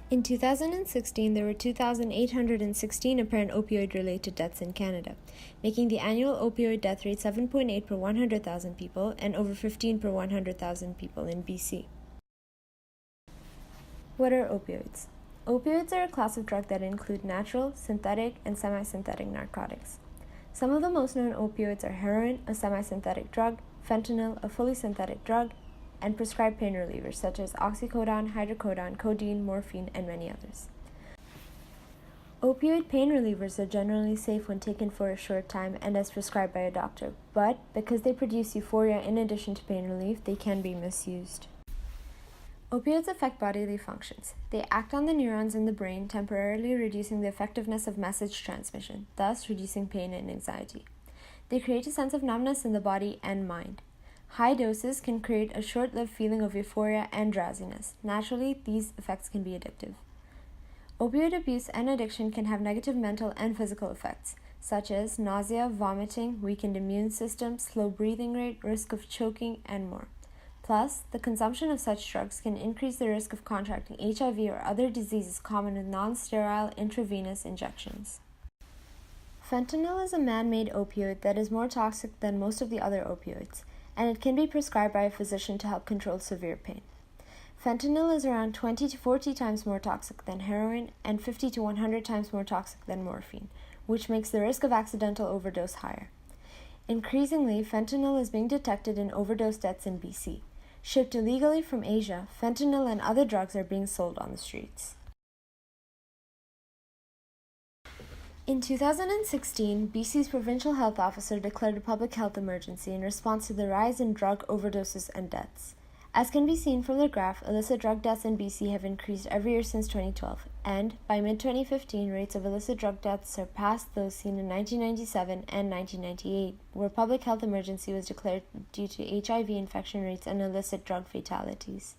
In 2016, there were 2,816 apparent opioid-related deaths in Canada, making the annual opioid death rate 7.8 per 100,000 people and over 15 per 100,000 people in BC. What are opioids? Opioids are a class of drug that include natural, synthetic, and semi-synthetic narcotics. Some of the most known opioids are heroin, a semi-synthetic drug, fentanyl, a fully synthetic drug, and prescribed pain relievers such as oxycodone, hydrocodone, codeine, morphine, and many others. Opioid pain relievers are generally safe when taken for a short time and as prescribed by a doctor, but because they produce euphoria in addition to pain relief, they can be misused. Opioids affect bodily functions. They act on the neurons in the brain, temporarily reducing the effectiveness of message transmission, thus reducing pain and anxiety. They create a sense of numbness in the body and mind. High doses can create a short-lived feeling of euphoria and drowsiness. Naturally, these effects can be addictive. Opioid abuse and addiction can have negative mental and physical effects, such as nausea, vomiting, weakened immune system, slow breathing rate, risk of choking, and more. Plus, the consumption of such drugs can increase the risk of contracting HIV or other diseases common with non-sterile intravenous injections. Fentanyl is a man-made opioid that is more toxic than most of the other opioids, and it can be prescribed by a physician to help control severe pain. Fentanyl is around 20 to 40 times more toxic than heroin and 50 to 100 times more toxic than morphine, which makes the risk of accidental overdose higher. Increasingly, fentanyl is being detected in overdose deaths in BC. Shipped illegally from Asia, fentanyl and other drugs are being sold on the streets. In 2016, BC's provincial health officer declared a public health emergency in response to the rise in drug overdoses and deaths. As can be seen from the graph, illicit drug deaths in BC have increased every year since 2012, and by mid-2015, rates of illicit drug deaths surpassed those seen in 1997 and 1998, where public health emergency was declared due to HIV infection rates and illicit drug fatalities.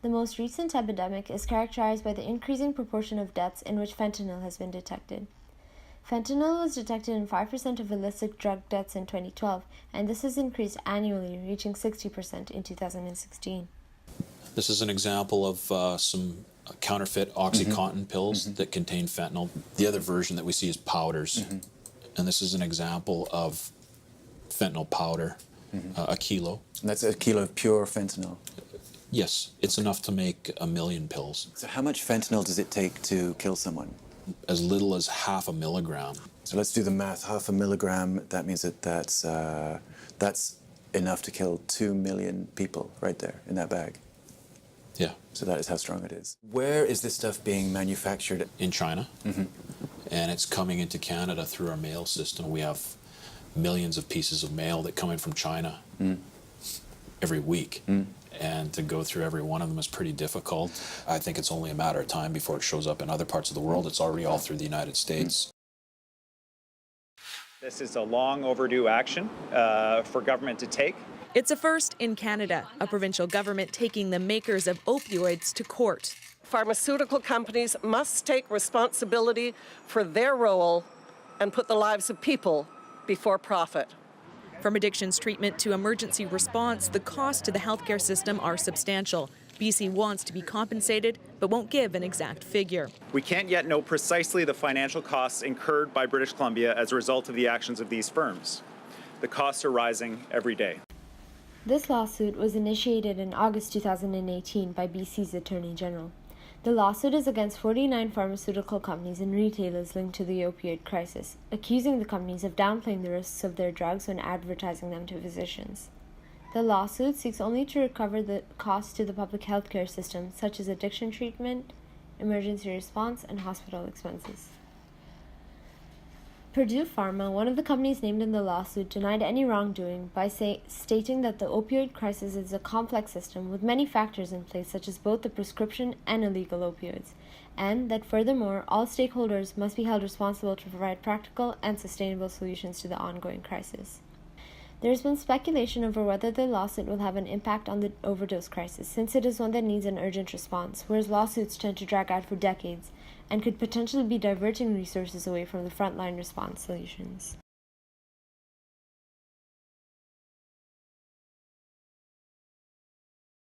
The most recent epidemic is characterized by the increasing proportion of deaths in which fentanyl has been detected. Fentanyl was detected in 5% of illicit drug deaths in 2012, and this has increased annually, reaching 60% in 2016. This is an example of some counterfeit OxyContin pills that contain fentanyl. The other version that we see is powders, and this is an example of fentanyl powder, a kilo. And that's a kilo of pure fentanyl? Yes, it's enough to make 1 million pills. So how much fentanyl does it take to kill someone? As little as 0.5 milligram. So let's do the math. 0.5 milligram, that means that's enough to kill 2 million people right there in that bag. Yeah. So that is how strong it is. Where is this stuff being manufactured? In China. And it's coming into Canada through our mail system. We have millions of pieces of mail that come in from China every week. And to go through every one of them is pretty difficult. I think it's only a matter of time before it shows up in other parts of the world. It's already all through the United States. This is a long overdue action for government to take. It's a first in Canada, a provincial government taking the makers of opioids to court. Pharmaceutical companies must take responsibility for their role and put the lives of people before profit. From addictions treatment to emergency response, the costs to the healthcare system are substantial. BC wants to be compensated, but won't give an exact figure. We can't yet know precisely the financial costs incurred by British Columbia as a result of the actions of these firms. The costs are rising every day. This lawsuit was initiated in August 2018 by BC's Attorney General. The lawsuit is against 49 pharmaceutical companies and retailers linked to the opioid crisis, accusing the companies of downplaying the risks of their drugs when advertising them to physicians. The lawsuit seeks only to recover the costs to the public healthcare system, such as addiction treatment, emergency response, and hospital expenses. Purdue Pharma, one of the companies named in the lawsuit, denied any wrongdoing by stating that the opioid crisis is a complex system with many factors in place, such as both the prescription and illegal opioids, and that furthermore, all stakeholders must be held responsible to provide practical and sustainable solutions to the ongoing crisis. There has been speculation over whether the lawsuit will have an impact on the overdose crisis, since it is one that needs an urgent response, whereas lawsuits tend to drag out for decades and could potentially be diverting resources away from the frontline response solutions.